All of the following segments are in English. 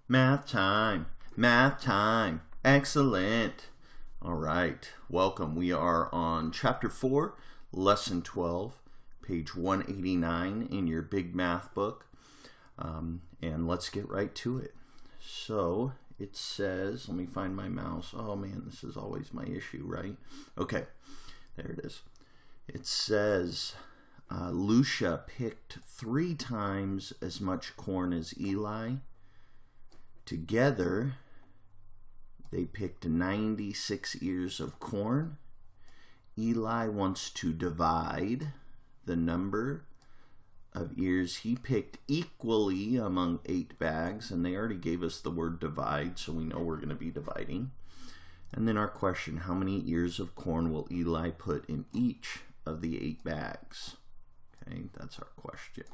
Math time, math time, excellent. All right, welcome. We are on chapter 4, lesson 12, page 189 in your big math book. And let's get right to it. So it says, let me find my mouse. Oh man, this is always my issue, right? Okay, there it is. It says, Lucia picked 3 times as much corn as Eli. Together, they picked 96 ears of corn. Eli wants to divide the number of ears he picked equally among 8 bags, and they already gave us the word divide, so we know we're going to be dividing. And then our question, how many ears of corn will Eli put in each of the 8 bags? Okay, that's our question.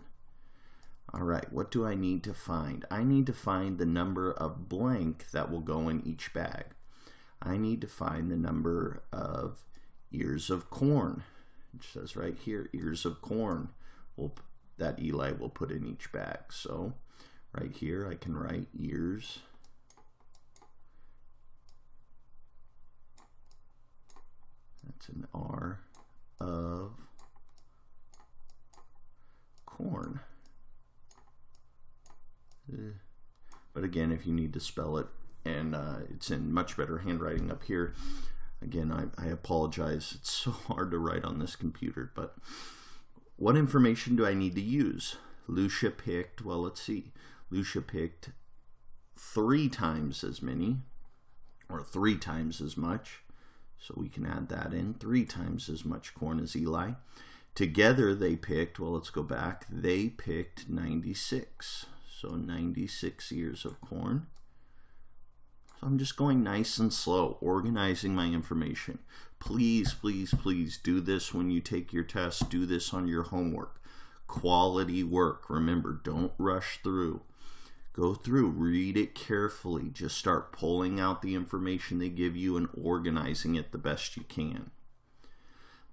All right, what do I need to find? I need to find the number of blank that will go in each bag. I need to find the number of ears of corn. It says right here, ears of corn that Eli will put in each bag. So right here, I can write ears that's an R of corn. But again, if you need to spell it, and it's in much better handwriting up here, again, I apologize. It's so hard to write on this computer. But what information do I need to use? Lucia picked, well, let's see. Lucia picked 3 times as many, or 3 times as much. So we can add that in. 3 times as much corn as Eli. Together they picked, well, let's go back. They picked 96. So 96 ears of corn. So I'm just going nice and slow, organizing my information. Please, please, please do this when you take your test. Do this on your homework. Quality work. Remember, don't rush through. Go through, read it carefully. Just start pulling out the information they give you and organizing it the best you can.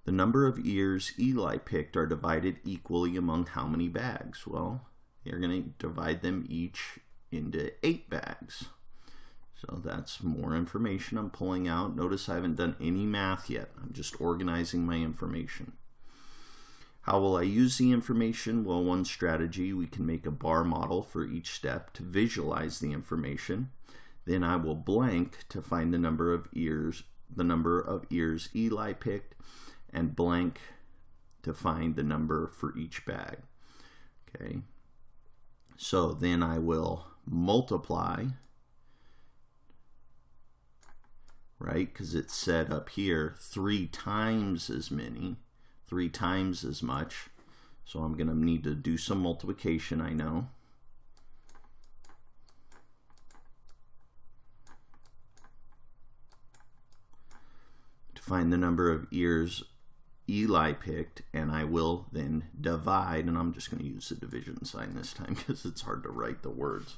The number of ears Eli picked are divided equally among how many bags? Well, you're going to divide them each into 8 bags. So that's more information I'm pulling out. Notice I haven't done any math yet. I'm just organizing my information. How will I use the information? Well, one strategy, we can make a bar model for each step to visualize the information. Then I will blank to find the number of ears Eli picked, and blank to find the number for each bag. Okay. So then I will multiply, right? Because it's said up here 3 times as many, 3 times as much. So I'm going to need to do some multiplication, I know. To find the number of ears Eli picked, and I will then divide, and I'm just going to use the division sign this time because it's hard to write the words.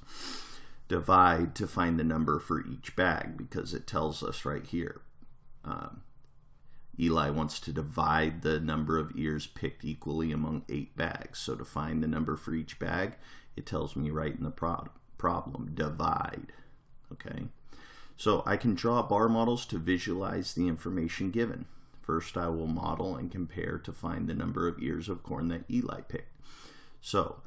Divide to find the number for each bag, because it tells us right here. Eli wants to divide the number of ears picked equally among 8 bags. So to find the number for each bag, it tells me right in the problem, divide. Okay, so I can draw bar models to visualize the information given. First, I will model and compare to find the number of ears of corn that Eli picked. So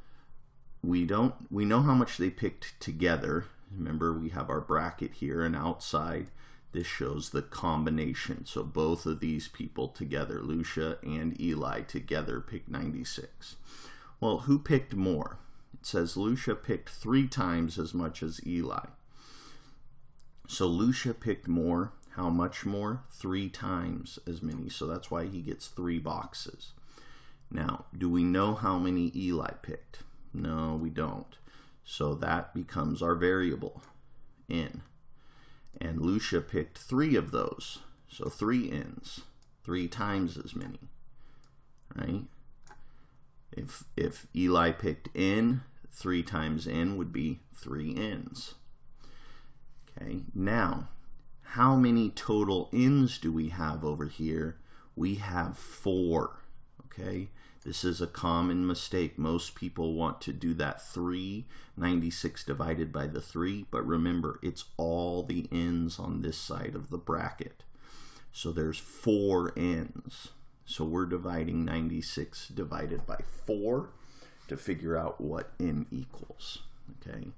we know how much they picked together. Remember, we have our bracket here, and outside this shows the combination. So both of these people together, Lucia and Eli together, picked 96. Well, who picked more? It says Lucia picked 3 times as much as Eli. So Lucia picked more. How much more? 3 times as many. So that's why he gets 3 boxes. Now, do we know how many Eli picked? No, we don't. So that becomes our variable, n. And Lucia picked 3 of those. So 3 n's. 3 times as many. Right? If Eli picked n, 3 times n would be 3 n's. Okay, now, how many total n's do we have over here? We have 4. Okay, This is a common mistake. Most people want to do that 396 divided by the 3, but remember, it's all the n's on this side of the bracket. So there's 4 n's. So we're dividing 96 divided by 4 to figure out what n equals. Okay.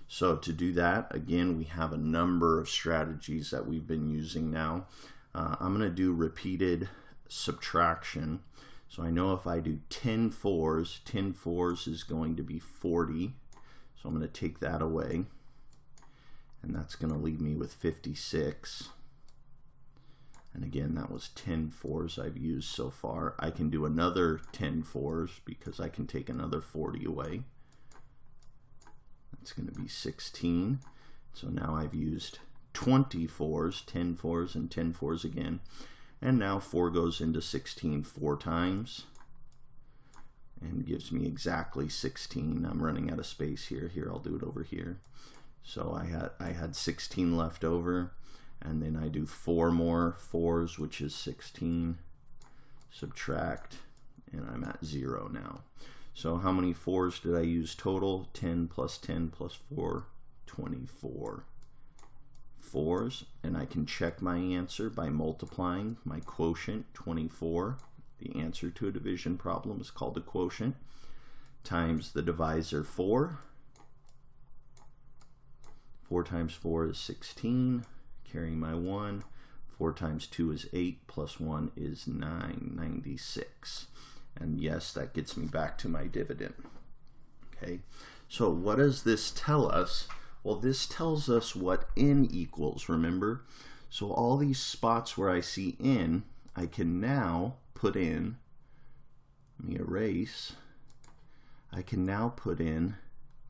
So to do that, again, we have a number of strategies that we've been using now. I'm going to do repeated subtraction. So I know if I do 10 fours, 10 fours is going to be 40. So I'm going to take that away. And that's going to leave me with 56. And again, that was 10 fours I've used so far. I can do another 10 fours because I can take another 40 away. That's going to be 16. So now I've used 20 fours, 10 fours and 10 fours again. And now 4 goes into 16 4 times and gives me exactly 16. I'm running out of space here. Here, I'll do it over here. So I had 16 left over, and then I do 4 more 4s, which is 16. Subtract, and I'm at 0 now. So how many 4s did I use total? 10 plus 10 plus 4, 24 4s, and I can check my answer by multiplying my quotient, 24. The answer to a division problem is called a quotient, times the divisor 4. 4 times 4 is 16, carrying my 1. 4 times 2 is 8, plus 1 is 9, 96. And yes, that gets me back to my dividend. Okay, so what does this tell us? Well, this tells us what n equals, remember? So all these spots where I see n, I can now put in, let me erase, I can now put in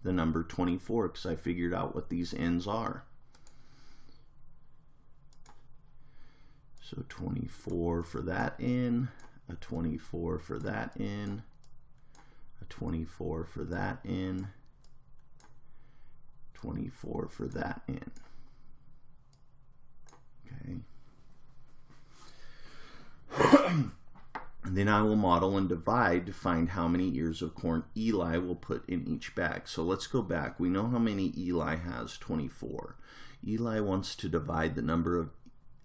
the number 24 because I figured out what these n's are. So 24 for that n, a 24 for that n, a 24 for that n, 24 for that n. Okay. And then I will model and divide to find how many ears of corn Eli will put in each bag. So let's go back. We know how many Eli has, 24. Eli wants to divide the number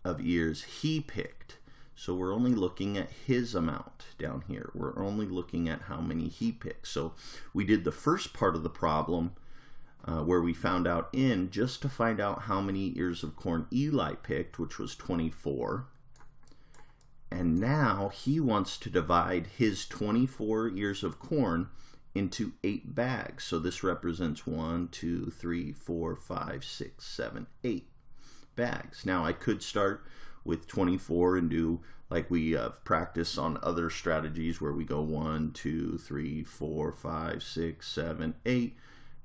of ears he picked. So we're only looking at his amount down here. We're only looking at how many he picked. So we did the first part of the problem where we found out n just to find out how many ears of corn Eli picked, which was 24. And now he wants to divide his 24 ears of corn into 8 bags. So this represents 1, 2, 3, 4, 5, 6, 7, 8 bags. Now I could start with 24 and do like we practice on other strategies where we go 1, 2, 3, 4, 5, 6, 7, 8,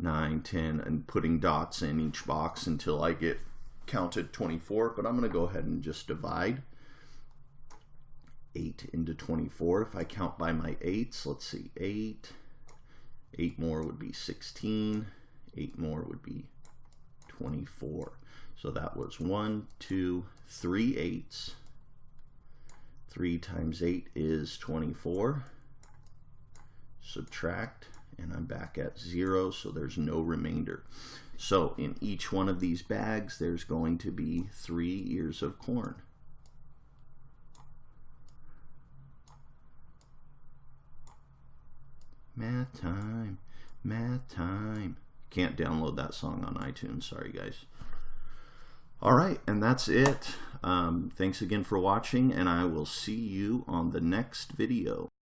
9, 10, and putting dots in each box until I get counted 24. But I'm going to go ahead and just divide 8 into 24. If I count by my 8s, let's see, 8 more would be 16, 8 more would be 24. So that was 1, 2, 3 8s. 3 times 8 is 24. Subtract, and I'm back at 0, so there's no remainder. So in each one of these bags, there's going to be 3 ears of corn. Math time, math time. Can't download that song on iTunes, sorry guys. All right, and that's it. Thanks again for watching, and I will see you on the next video.